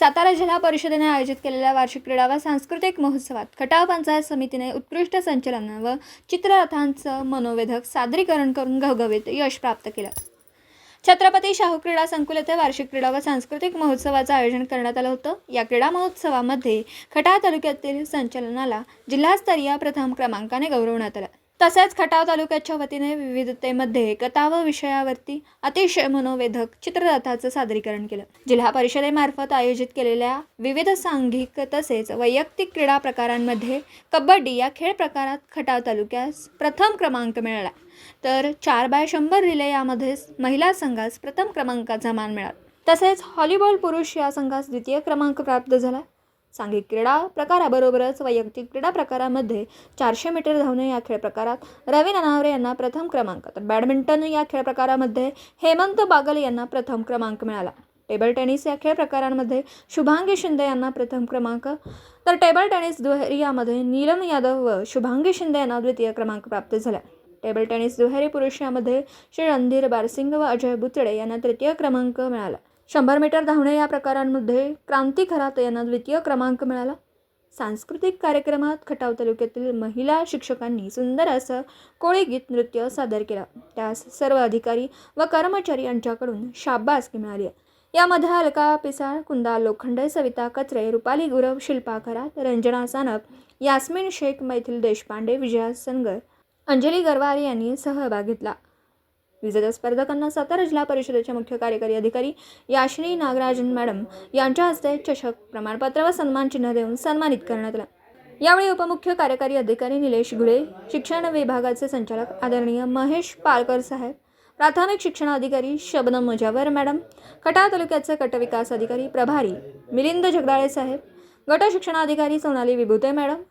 सातारा जिल्हा परिषदेने आयोजित केलेल्या वार्षिक क्रीडा व सांस्कृतिक महोत्सवात खटाव पंचायत समितीने उत्कृष्ट संचलन व चित्ररथांचं मनोवेधक सादरीकरण करून घवघवीत यश प्राप्त केलं। छत्रपती शाहू क्रीडा संकुल येथे वार्षिक क्रीडा व सांस्कृतिक महोत्सवाचं आयोजन करण्यात आलं होतं। या क्रीडा महोत्सवामध्ये खटाव तालुक्यातील संचलनाला जिल्हास्तरीय प्रथम क्रमांकाने गौरवण्यात आलं। तसेच खटाव तालुक्याच्या वतीने विविधतेमध्ये एकता व विषयावरती अतिशय मनोवेधक चित्ररथाचं सादरीकरण केलं। जिल्हा परिषदेमार्फत आयोजित केलेल्या विविध सांघिक तसेच वैयक्तिक क्रीडा प्रकारांमध्ये कबड्डी या खेळ प्रकारात खटाव तालुक्यास प्रथम क्रमांक मिळाला, तर 4x100 रिले यामध्ये महिला संघास प्रथम क्रमांकाचा मान मिळाला। तसेच व्हॉलीबॉल पुरुष या संघास द्वितीय क्रमांक प्राप्त झाला। सांघिक क्रीडा प्रकाराबरोबरच वैयक्तिक क्रीडा प्रकारामध्ये 400 मीटर धावणे या खेळ प्रकारात रवी ननावरे यांना प्रथम क्रमांक, तर बॅडमिंटन या खेळ प्रकारामध्ये हेमंत बागल यांना प्रथम क्रमांक मिळाला। टेबल टेनिस या खेळ प्रकारांमध्ये शुभांगी शिंदे यांना प्रथम क्रमांक, तर टेबल टेनिस दुहेरी यामध्ये नीलम यादव व शुभांगी शिंदे यांना द्वितीय क्रमांक प्राप्त झाला। टेबल टेनिस दुहेरी पुरुष यामध्ये श्री रणधीर बारसिंग व अजय बुचडे यांना तृतीय क्रमांक मिळाला। 100 मीटर धावणे या प्रकारांमध्ये क्रांती खरात यांना द्वितीय क्रमांक मिळाला। सांस्कृतिक कार्यक्रमात खटाव तालुक्यातील महिला शिक्षकांनी सुंदर असं कोळी गीत नृत्य सादर केलं। त्यास सर्व अधिकारी व कर्मचारी यांच्याकडून शाबासकी मिळाली। यामध्ये अलका पिसाळ, कुंदा लोखंडे, सविता कचरे, रुपाली गुरव, शिल्पा खरात, रंजना सानप, यास्मिन शेख, मैथिल देशपांडे, विजया सनगर, अंजली गरवारे यांनी सहभाग घेतला। विजेत्या स्पर्धकांना सातारा जिल्हा परिषदेचे मुख्य कार्यकारी अधिकारी याशिनी नागराजन मॅडम यांच्या हस्ते चषक, प्रमाणपत्र व सन्मान चिन्ह देऊन सन्मानित करण्यात आलं। यावेळी उपमुख्य कार्यकारी अधिकारी निलेश घुळे, शिक्षण विभागाचे संचालक आदरणीय महेश पालकर साहेब, प्राथमिक शिक्षण अधिकारी शबनम मुजावर मॅडम, खटाव तालुक्याचे गट विकास अधिकारी प्रभारी मिलिंद जगदाळे साहेब, गट शिक्षणाधिकारी सोनाली विभूते मॅडम,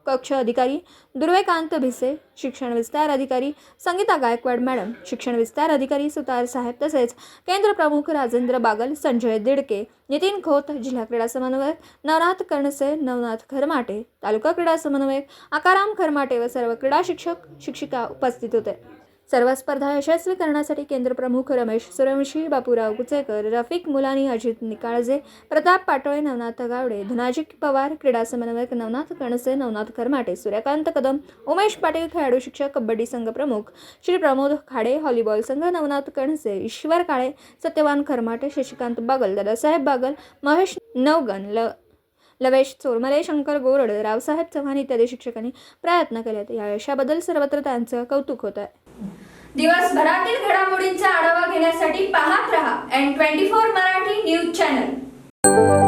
कक्ष अधिकारी दुर्वेकांत भिसे, शिक्षण विस्तार अधिकारी संगीता गायकवाड मॅडम, शिक्षण विस्तार अधिकारी सुतार साहेब, तसेच केंद्र प्रमुख राजेंद्र बागल, संजय दिडके, नितीन खोत, जिल्हा क्रीडा समन्वयक नवनाथ कर्णसे, नवनाथ खरमाटे, तालुका क्रीडा समन्वयक आकाराम खरमाटे व सर्व क्रीडा शिक्षक शिक्षिका उपस्थित होते। सर्व स्पर्धा यशस्वी करण्यासाठी केंद्र प्रमुख रमेश सूर्यवंशी, बापूराव कुचेकर, रफिक मुलानी, अजित निकाळजे, प्रताप पाटोळे, नवनाथ गावडे, धनाजी पवार, क्रीडा समन्वयक नवनाथ कणसे, नवनाथ खरमाटे, सूर्यकांत कदम, उमेश पाटील, खेळाडू शिक्षक, कबड्डी संघ प्रमुख श्री प्रमोद खाडे, व्हॉलीबॉल संघ नवनाथ कणसे, ईश्वर काळे, सत्यवान खरमाटे, शशिकांत बागल, दादासाहेब बागल, महेश नवगण, लवेश चोरमले, शंकर गोरड, रावसाहेब चव्हाण इत्यादी शिक्षकांनी प्रयत्न केले। या यशाबद्दल सर्वत्र त्यांचं कौतुक होत आहे। दिवसभरातील घडामोडींचा आढावा घेण्यासाठी पाहत रहा N24 मराठी न्यूज चॅनल।